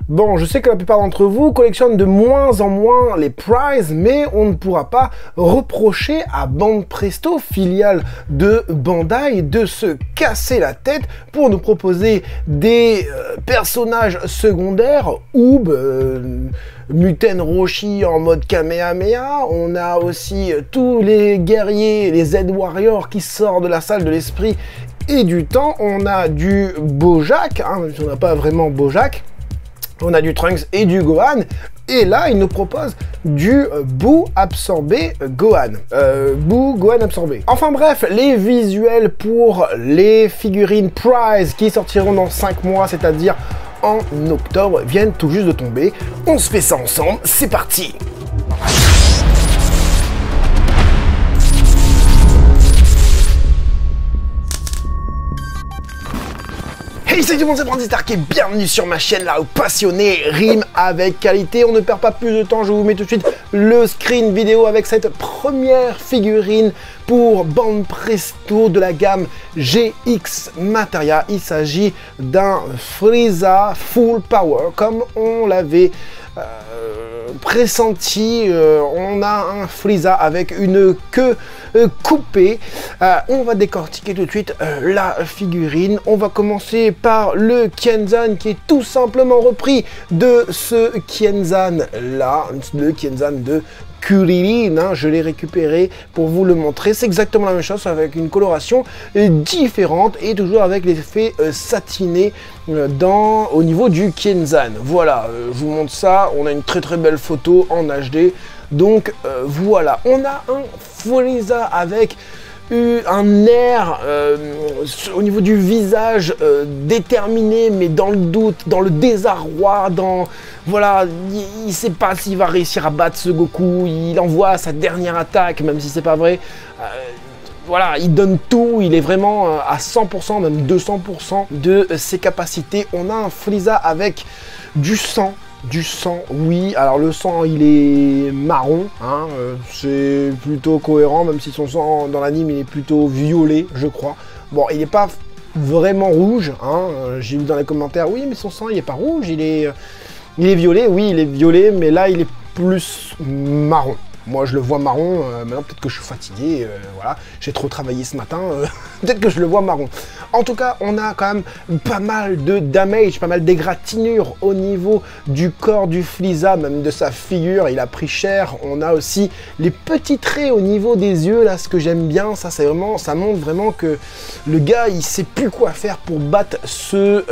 Bon, je sais que la plupart d'entre vous collectionnent de moins en moins les prizes, mais on ne pourra pas reprocher à Banpresto, filiale de Bandai, de se casser la tête pour nous proposer des personnages secondaires, Oob, Muten Roshi en mode Kamehameha. On a aussi tous les guerriers, les Z-Warriors qui sortent de la salle de l'esprit et du temps. On a du Bojack, hein, même si on n'a pas vraiment Bojack. On a du Trunks et du Gohan. Et là, il nous propose du Boo absorbé Gohan. Boo Gohan absorbé. Enfin bref, les visuels pour les figurines Prize qui sortiront dans 5 mois, c'est-à-dire en octobre, viennent tout juste de tomber. On se fait ça ensemble, c'est parti! Hey, salut tout le monde, c'est Brandy Stark et bienvenue sur ma chaîne là où passionné rime avec qualité. On ne perd pas plus de temps, je vous mets tout de suite le screen vidéo avec cette première figurine pour Banpresto de la gamme GX Materia. Il s'agit d'un Frieza Full Power comme on l'avait pressenti. On a un Frieza avec une queue coupée. On va décortiquer tout de suite la figurine. On va commencer par le Kienzan qui est tout simplement repris de ce Kienzan là, le Kienzan de Kuririn, hein, je l'ai récupéré pour vous le montrer. C'est exactement la même chose avec une coloration différente et toujours avec l'effet satiné au niveau du Kienzan. Voilà, je vous montre ça. On a une très belle photo en HD. Donc voilà, on a un Frieza avec un air au niveau du visage déterminé, mais dans le doute, dans le désarroi, voilà, il ne sait pas s'il va réussir à battre ce Goku, il envoie sa dernière attaque, même si c'est pas vrai. Voilà, il donne tout, il est vraiment à 100%, même 200% de ses capacités. On a un Frieza avec du sang. Du sang, oui. Alors le sang, il est marron, hein, c'est plutôt cohérent, même si son sang dans l'anime, il est plutôt violet, je crois. Bon, il n'est pas vraiment rouge, hein, j'ai vu dans les commentaires, oui, mais son sang, il n'est pas rouge, il est violet, oui, il est violet, mais là, il est plus marron. Moi, je le vois marron, maintenant peut-être que je suis fatigué, voilà, j'ai trop travaillé ce matin, peut-être que je le vois marron. En tout cas, on a quand même pas mal de damage, pas mal d'égratignures au niveau du corps du Frieza, même de sa figure, il a pris cher. On a aussi les petits traits au niveau des yeux, là, ce que j'aime bien, ça c'est vraiment, ça montre vraiment que le gars, il sait plus quoi faire pour battre ce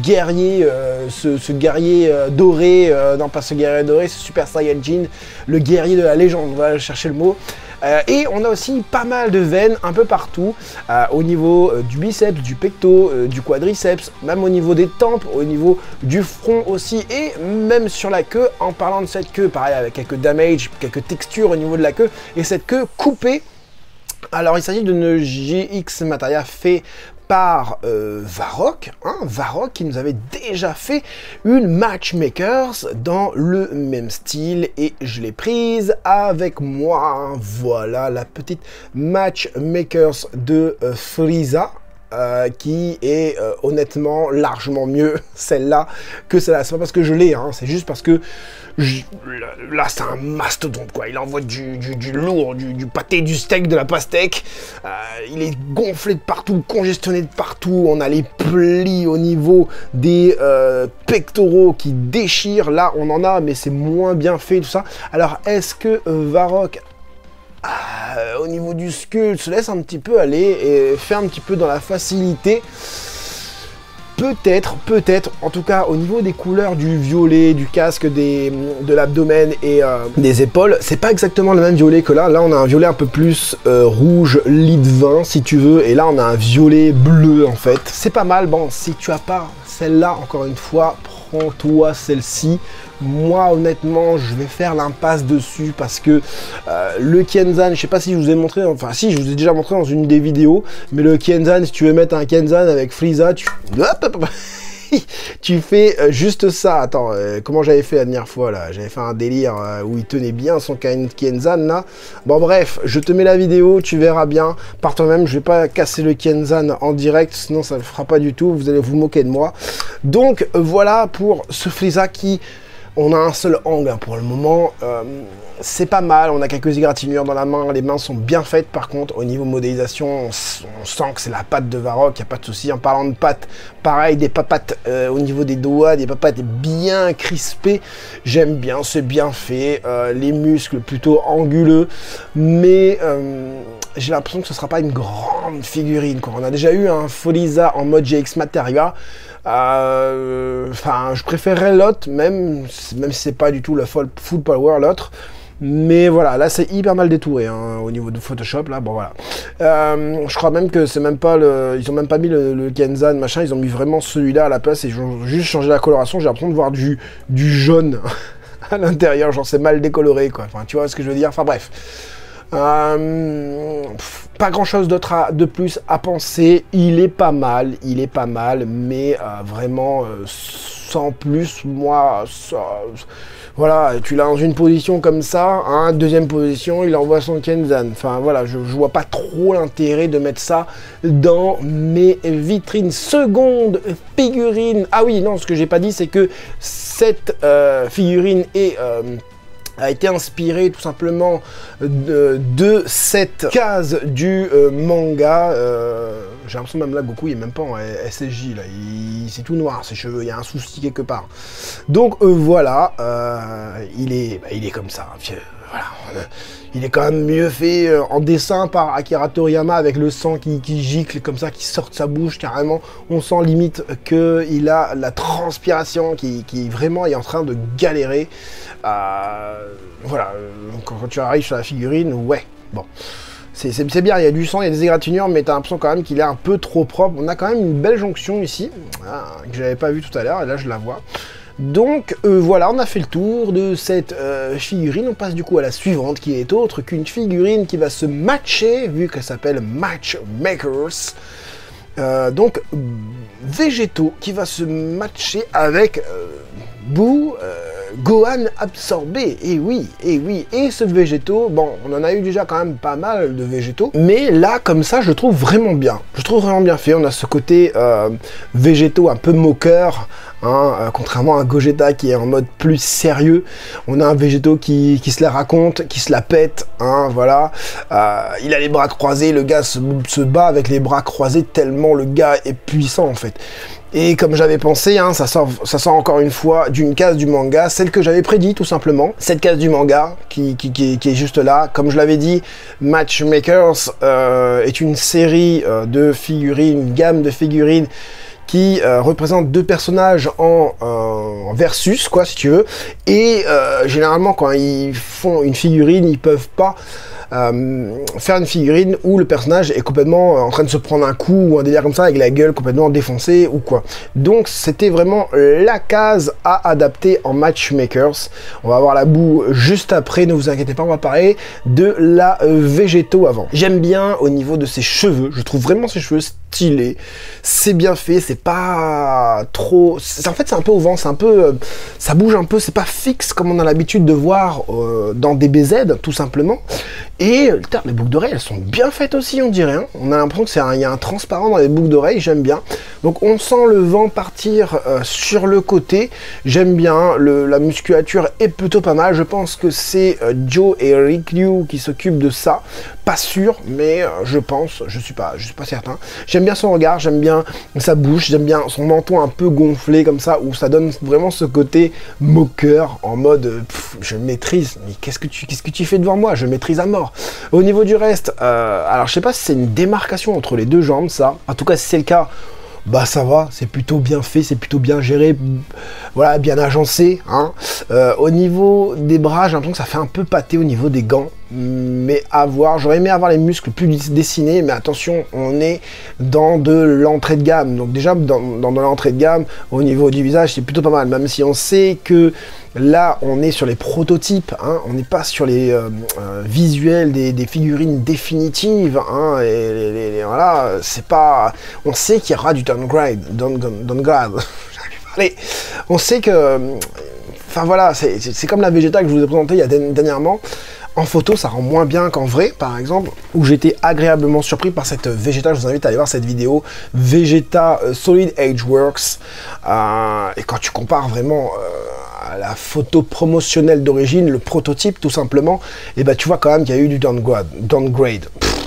guerrier, ce guerrier doré, non pas ce guerrier doré, ce Super Saiyajin, le guerrier de la légende, on va chercher le mot. Et on a aussi pas mal de veines un peu partout, au niveau du biceps, du pecto, du quadriceps, même au niveau des tempes, au niveau du front aussi, et même sur la queue, en parlant de cette queue, pareil, avec quelques damage, quelques textures au niveau de la queue, et cette queue coupée. Alors il s'agit d'une GX Materia fait par Varrock, hein, Varrock qui nous avait déjà fait une Matchmakers dans le même style et je l'ai prise avec moi. Voilà la petite Matchmakers de Frieza. Qui est honnêtement largement mieux celle-là que celle-là. C'est pas parce que je l'ai, hein, c'est juste parce que là c'est un mastodonte quoi. Il envoie du lourd, du pâté, du steak, de la pastèque. Il est gonflé de partout, congestionné de partout. On a les plis au niveau des pectoraux qui déchirent. Là on en a, mais c'est moins bien fait tout ça. Alors est-ce que Varrock au niveau du sculpt se laisse un petit peu aller et fait un petit peu dans la facilité? Peut-être, en tout cas au niveau des couleurs du violet, du casque, de l'abdomen et des épaules, c'est pas exactement le même violet que là. Là on a un violet un peu plus rouge, lit de vin si tu veux, et là on a un violet bleu en fait. C'est pas mal. Bon, si tu as pas celle-là, encore une fois, prends-toi celle-ci. Moi honnêtement je vais faire l'impasse dessus parce que le Kienzan, je sais pas si je vous ai montré, enfin si je vous ai déjà montré dans une des vidéos, mais le Kienzan, si tu veux mettre un Kienzan avec Frieza, tu fais juste ça. Attends, comment j'avais fait la dernière fois là? J'avais fait un délire où il tenait bien son Kenzan là. Bon bref, je te mets la vidéo, tu verras bien par toi-même. Je vais pas casser le Kenzan en direct, sinon ça ne fera pas du tout. Vous allez vous moquer de moi. Donc voilà pour ce Frieza qui... On a un seul angle hein, pour le moment, c'est pas mal, on a quelques égratignures dans la main, les mains sont bien faites par contre, au niveau modélisation, on sent que c'est la patte de Varrock, il n'y a pas de souci. En parlant de pattes, pareil, des papates au niveau des doigts, des papates bien crispées, j'aime bien, c'est bien fait, les muscles plutôt anguleux, mais j'ai l'impression que ce sera pas une grande figurine, quoi. On a déjà eu un Frieza en mode GX Materia. Enfin, je préférerais l'autre, même si c'est pas du tout la full power l'autre. Mais voilà, là c'est hyper mal détouré hein, au niveau de Photoshop là. Bon voilà, je crois même que c'est même pas le, ils ont même pas mis le Kenzan machin, ils ont mis vraiment celui-là à la place et ils ont juste changé la coloration. J'ai l'impression de voir du jaune à l'intérieur, genre c'est mal décoloré quoi. Enfin, tu vois ce que je veux dire. Enfin bref. Pas grand chose d'autre de plus à penser, il est pas mal, mais vraiment sans plus, moi, voilà, tu l'as dans une position comme ça, hein, deuxième position, il envoie son Kenzan, enfin voilà, je vois pas trop l'intérêt de mettre ça dans mes vitrines. Seconde figurine, ah oui, non, ce que j'ai pas dit, c'est que cette figurine est... a été inspiré tout simplement de cette case du manga. J'ai l'impression même là Goku il est même pas en SSJ là, c'est tout noir ses cheveux, il y a un souci quelque part. Donc voilà, il est comme ça, voilà. Il est quand même mieux fait en dessin par Akira Toriyama avec le sang qui gicle comme ça, qui sort de sa bouche carrément. On sent limite qu'il a la transpiration qui vraiment est en train de galérer. Voilà, quand tu arrives sur la figurine, ouais, bon. C'est bien, il y a du sang, il y a des égratignures, mais t'as l'impression quand même qu'il est un peu trop propre. On a quand même une belle jonction ici, que j'avais pas vu tout à l'heure, et là je la vois. Donc voilà, on a fait le tour de cette figurine. On passe du coup à la suivante qui est autre qu'une figurine qui va se matcher, vu qu'elle s'appelle Matchmakers. Donc Végéto qui va se matcher avec Boo, Gohan absorbé, et oui, et ce Végéto, bon, on en a eu déjà quand même pas mal de Végéto, mais là, comme ça, je trouve vraiment bien fait. On a ce côté Végéto un peu moqueur, hein, contrairement à Gogeta qui est en mode plus sérieux. On a un Végéto qui se la raconte, qui se la pète, hein, voilà. Il a les bras croisés, le gars se bat avec les bras croisés tellement le gars est puissant en fait. Et comme j'avais pensé, hein, ça sort encore une fois d'une case du manga, celle que j'avais prédit tout simplement. Cette case du manga qui est juste là. Comme je l'avais dit, Matchmakers est une série de figurines, une gamme de figurines qui représente deux personnages en versus, quoi, si tu veux. Et généralement, quand ils font une figurine, ils peuvent pas faire une figurine où le personnage est complètement en train de se prendre un coup ou un délire comme ça avec la gueule complètement défoncée ou quoi. Donc c'était vraiment la case à adapter en Matchmakers. On va avoir la boue juste après, ne vous inquiétez pas, on va parler de la Végéto avant. J'aime bien au niveau de ses cheveux, je trouve vraiment ses cheveux stylés, c'est bien fait, c'est pas trop... En fait c'est un peu au vent, c'est un peu... ça bouge un peu, c'est pas fixe comme on a l'habitude de voir dans des BZ tout simplement. Et les boucles d'oreilles, elles sont bien faites aussi, on dirait. Hein. On a l'impression qu'il y a un transparent dans les boucles d'oreilles, j'aime bien. Donc on sent le vent partir sur le côté. J'aime bien, la musculature est plutôt pas mal. Je pense que c'est Joe et Rickyu qui s'occupent de ça. Pas sûr, mais je pense, je suis pas certain. J'aime bien son regard, j'aime bien sa bouche, j'aime bien son menton un peu gonflé comme ça, où ça donne vraiment ce côté moqueur, en mode je maîtrise, mais qu'est-ce que tu fais devant moi? Je maîtrise à mort. Au niveau du reste, alors je sais pas si c'est une démarcation entre les deux jambes, ça. En tout cas, si c'est le cas, bah ça va, c'est plutôt bien fait, c'est plutôt bien géré, voilà, bien agencé, hein. Au niveau des bras, j'ai l'impression que ça fait un peu pâté au niveau des gants. mais à voir. J'aurais aimé avoir les muscles plus dessinés, mais attention, on est dans de l'entrée de gamme. Donc déjà, dans de l'entrée de gamme, au niveau du visage, c'est plutôt pas mal, même si on sait que là, on est sur les prototypes, hein, on n'est pas sur les visuels des figurines définitives, hein, et voilà, c'est pas... On sait qu'il y aura du downgrade. Allez, on sait que... Enfin voilà, c'est comme la Vegeta que je vous ai présentée il y a dernièrement. En photo, ça rend moins bien qu'en vrai, par exemple, où j'étais agréablement surpris par cette Vegeta. Je vous invite à aller voir cette vidéo, Vegeta Solid Age Works. Et quand tu compares vraiment à la photo promotionnelle d'origine, le prototype tout simplement, et ben tu vois quand même qu'il y a eu du downgrade.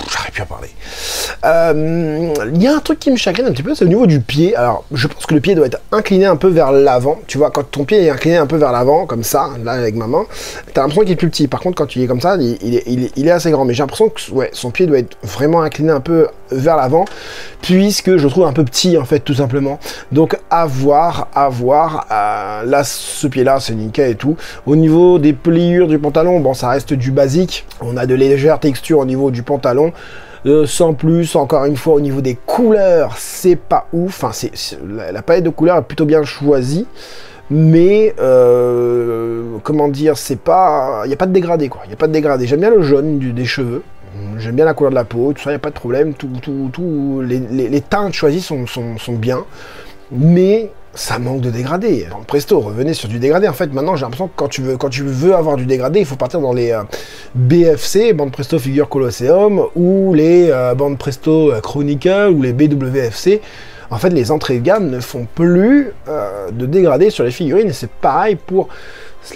J'arrive plus à parler. Il y a un truc qui me chagrine un petit peu, c'est au niveau du pied. Alors, je pense que le pied doit être incliné un peu vers l'avant. Tu vois, quand ton pied est incliné un peu vers l'avant, comme ça, là, avec ma main, t'as l'impression qu'il est plus petit. Par contre, quand il est comme ça, il est assez grand. Mais j'ai l'impression que ouais, son pied doit être vraiment incliné un peu vers l'avant, puisque je le trouve un peu petit, en fait, tout simplement. Donc, à voir. Là, ce pied-là, c'est nickel et tout. Au niveau des pliures du pantalon, bon, ça reste du basique. On a de légères textures au niveau du pantalon. Sans plus, encore une fois, au niveau des couleurs, c'est pas ouf. Enfin, la palette de couleurs est plutôt bien choisie. Mais, comment dire, c'est pas... Il n'y a pas de dégradé, quoi. Il n'y a pas de dégradé. J'aime bien le jaune des cheveux. J'aime bien la couleur de la peau. Tout ça, il n'y a pas de problème. Les teintes choisies sont bien. Mais... ça manque de dégradé. Bande Presto, revenez sur du dégradé. En fait, maintenant, j'ai l'impression que quand tu veux avoir du dégradé, il faut partir dans les BFC, Bande Presto Figure Colosseum, ou les Bande Presto Chronicle, ou les BWFC. En fait, les entrées de gamme ne font plus de dégradé sur les figurines. Et c'est pareil pour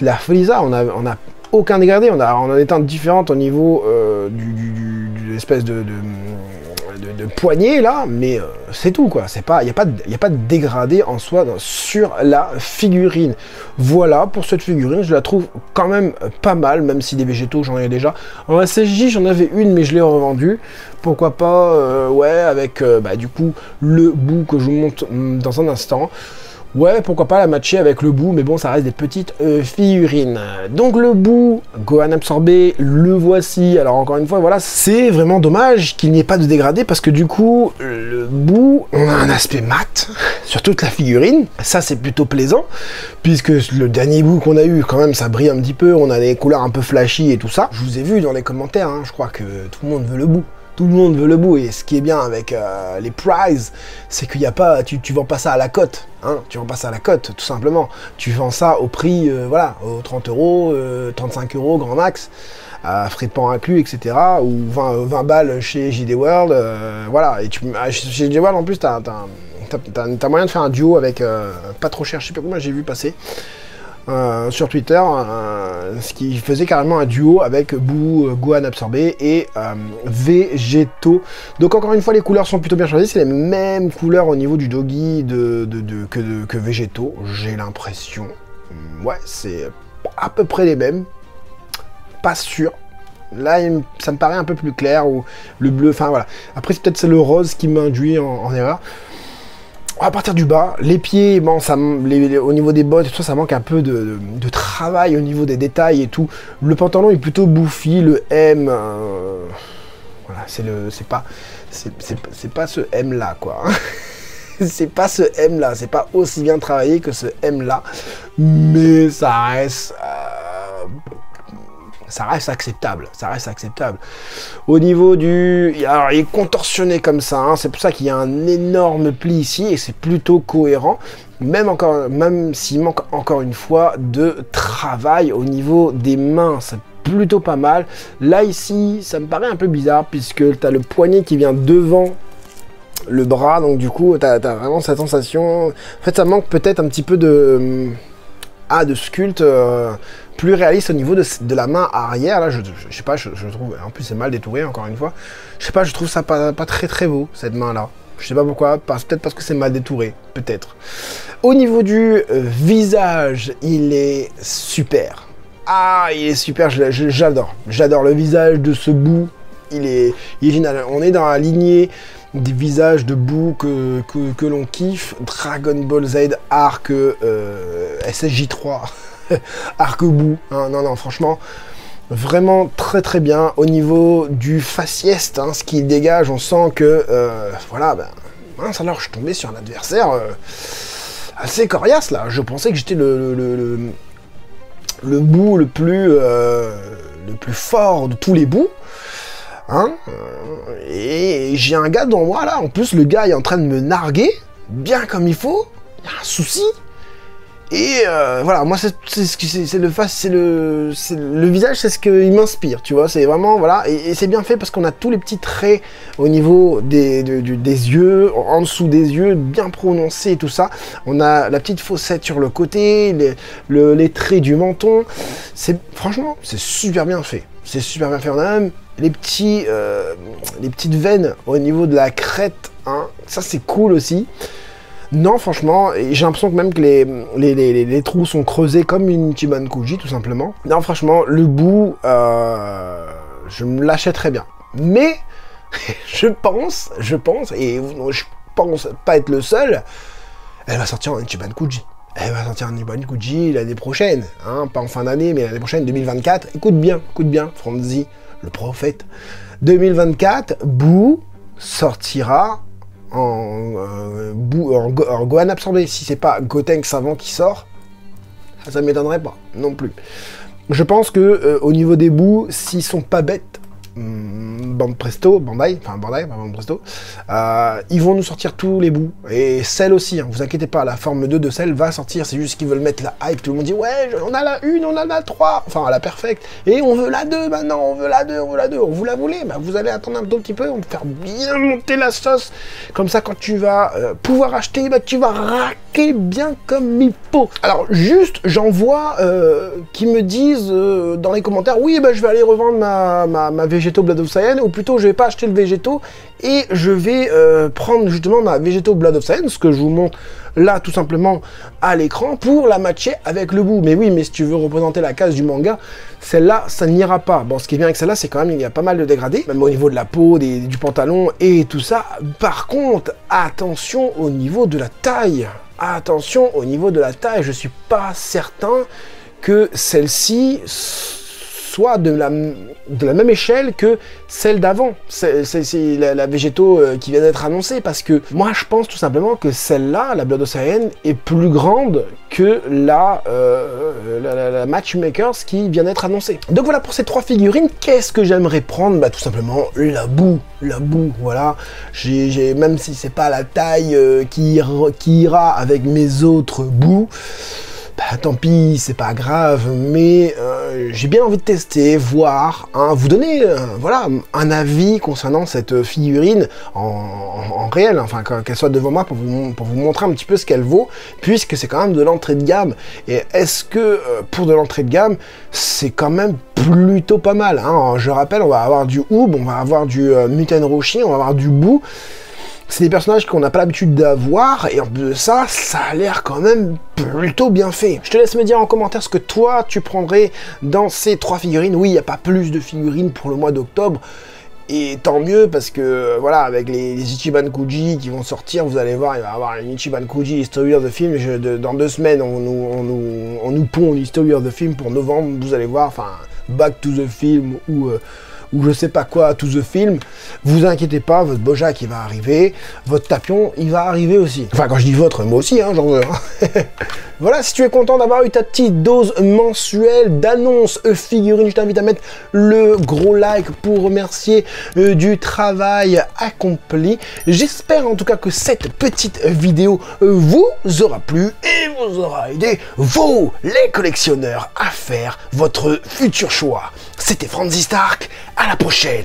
la Frieza. On a aucun dégradé. On a des teintes différentes au niveau de l'espèce de poignée là, mais c'est tout quoi. Il n'y a pas de dégradé en soi sur la figurine. Voilà pour cette figurine, je la trouve quand même pas mal, même si des végétaux j'en ai déjà. En SSJ j'en avais une mais je l'ai revendue. Pourquoi pas, ouais, avec du coup le bout que je vous montre dans un instant. Ouais, pourquoi pas la matcher avec le bout, mais bon, ça reste des petites figurines. Donc le bout, Gohan absorbé, le voici. Alors encore une fois, voilà, c'est vraiment dommage qu'il n'y ait pas de dégradé, parce que du coup, le bout, on a un aspect mat sur toute la figurine. Ça, c'est plutôt plaisant, puisque le dernier bout qu'on a eu, quand même, ça brille un petit peu, on a des couleurs un peu flashy et tout ça. Je vous ai vu dans les commentaires, hein, je crois que tout le monde veut le bout. Tout le monde veut le bout, et ce qui est bien avec les prizes, c'est qu'il n'y a pas, tu vends pas ça à la cote, hein, tu vends pas ça à la cote, tout simplement. Tu vends ça au prix, voilà, aux 30 euros, 35 euros grand max, frais de port inclus, etc. Ou 20 balles chez JD World, voilà. Et chez JD World, en plus, t'as moyen de faire un duo avec pas trop cher, je sais pas comment j'ai vu passer. Sur Twitter, ce qui faisait carrément un duo avec Boo, Gohan absorbé et Végétaux. Donc encore une fois, les couleurs sont plutôt bien choisies, c'est les mêmes couleurs au niveau du doggy que Végétaux, j'ai l'impression. Ouais, c'est à peu près les mêmes, pas sûr. Là, ça me paraît un peu plus clair, ou le bleu, enfin voilà. Après, c'est peut-être le rose qui m'induit en erreur. À partir du bas, les pieds, bon, au niveau des bottes et tout ça, ça manque un peu de travail au niveau des détails et tout. Le pantalon est plutôt bouffi, le M, voilà, c'est pas ce M là quoi. C'est pas ce M là, c'est pas aussi bien travaillé que ce M là, mais ça reste acceptable, ça reste acceptable. Au niveau alors il est contorsionné comme ça, hein, c'est pour ça qu'il y a un énorme pli ici, et c'est plutôt cohérent, même s'il manque encore une fois de travail au niveau des mains, c'est plutôt pas mal. Là ici, ça me paraît un peu bizarre, puisque tu as le poignet qui vient devant le bras, donc du coup, tu as vraiment cette sensation, en fait ça manque peut-être un petit peu de sculpte, plus réaliste au niveau de la main arrière. Là, je sais pas, je trouve, en plus c'est mal détouré encore une fois, je sais pas, je trouve ça pas très très beau, cette main là, je sais pas pourquoi, peut-être parce que c'est mal détouré, peut-être. Au niveau du visage, il est super, il est super, j'adore le visage de ce bout, il est génial. On est dans la lignée des visages de Boo que l'on kiffe, Dragon Ball Z, Arc, SSJ3, Arc Boo, hein, non, franchement, Vraiment très très bien. Au niveau du faciès, hein, ce qu'il dégage, on sent que, voilà, ben, mince, alors je suis tombé sur un adversaire assez coriace là. Je pensais que j'étais le bout le plus fort de tous les bouts. Hein, et j'ai un gars devant moi là, en plus le gars est en train de me narguer, bien comme il faut, il y a un souci. Et voilà, moi c'est le visage, c'est ce qu'il m'inspire, tu vois, c'est vraiment, voilà, et c'est bien fait parce qu'on a tous les petits traits au niveau des yeux, en dessous des yeux, bien prononcés et tout ça. On a la petite fossette sur le côté, les traits du menton, franchement, c'est super bien fait. C'est super bien fait, on a même les petites veines au niveau de la crête, hein, ça c'est cool aussi. Non, franchement, j'ai l'impression que même que les trous sont creusés comme une Ichiban Kuji, tout simplement. Non, franchement, le bout, je me l'achèterais bien. Mais, je pense, et je pense pas être le seul, elle va sortir en Ichiban Kuji. Elle va sortir en Ichiban Kuji l'année prochaine, hein, pas en fin d'année, mais l'année prochaine, 2024. Écoute bien, Franzi, le prophète. 2024, Boo sortira en Gohan absorbé. Si c'est pas Gotenks Savant qui sort, ça m'étonnerait pas non plus. Je pense que au niveau des bouts, s'ils sont pas bêtes, Bandai, ils vont nous sortir tous les bouts. Et Cell aussi, hein, vous inquiétez pas, la forme 2 de Cell va sortir, c'est juste qu'ils veulent mettre la hype. Tout le monde dit, ouais, on a la 1, on a la 3, enfin la perfecte, et on veut la 2 maintenant, on veut la 2, vous la voulez, bah, vous allez attendre un tout petit peu, on va faire bien monter la sauce, comme ça quand tu vas pouvoir acheter, bah, tu vas raquer bien comme il faut. Alors juste, j'en vois qui me disent dans les commentaires, oui, bah, je vais aller revendre ma Végéto Blood of Saiyan, ou plutôt je vais pas acheter le Végéto et je vais prendre justement ma Végéto Blood of Saiyan, ce que je vous montre là tout simplement à l'écran, pour la matcher avec le bout. Mais oui, mais si tu veux représenter la case du manga, celle-là, ça n'ira pas. Bon, ce qui est bien avec celle-là, c'est quand même il y a pas mal de dégradés, même au niveau de la peau, du pantalon et tout ça. Par contre, attention au niveau de la taille. Attention au niveau de la taille, je suis pas certain que celle-ci soit de la même échelle que celle d'avant. C'est la Végéto qui vient d'être annoncée, parce que moi je pense tout simplement que celle-là, la Blood of Saiyan, est plus grande que la Matchmakers qui vient d'être annoncée. Donc voilà pour ces 3 figurines. Qu'est-ce que j'aimerais prendre? Bah tout simplement la boue, voilà. Même si c'est pas la taille qui ira avec mes autres bouts, bah, tant pis, c'est pas grave, mais j'ai bien envie de tester, voir, hein, vous donner voilà, un avis concernant cette figurine en réel, enfin qu'elle soit devant moi pour vous montrer un petit peu ce qu'elle vaut, puisque c'est quand même de l'entrée de gamme. Et est-ce que pour de l'entrée de gamme, c'est quand même plutôt pas mal, hein. Je rappelle, on va avoir du Oob, on va avoir du Muten Roshi, on va avoir du Boo. C'est des personnages qu'on n'a pas l'habitude d'avoir, et en plus de ça, ça a l'air quand même plutôt bien fait. Je te laisse me dire en commentaire ce que toi tu prendrais dans ces 3 figurines. Oui, il n'y a pas plus de figurines pour le mois d'octobre, et tant mieux, parce que voilà, avec les Ichiban Kuji qui vont sortir, vous allez voir, il va y avoir une Ichiban Kuji History of the Film. Dans 2 semaines, on nous pond une History of the Film pour novembre, vous allez voir, enfin, Back to the Film ou je sais pas quoi, to the film, vous inquiétez pas, votre Bojack il va arriver, votre Tapion il va arriver aussi. Enfin quand je dis votre, moi aussi, hein, j'en veux. Hein. Voilà, si tu es content d'avoir eu ta petite dose mensuelle d'annonces figurines, je t'invite à mettre le gros like pour remercier du travail accompli. J'espère en tout cas que cette petite vidéo vous aura plu et vous aura aidé, vous les collectionneurs, à faire votre futur choix. C'était Franzi Stark, à la prochaine.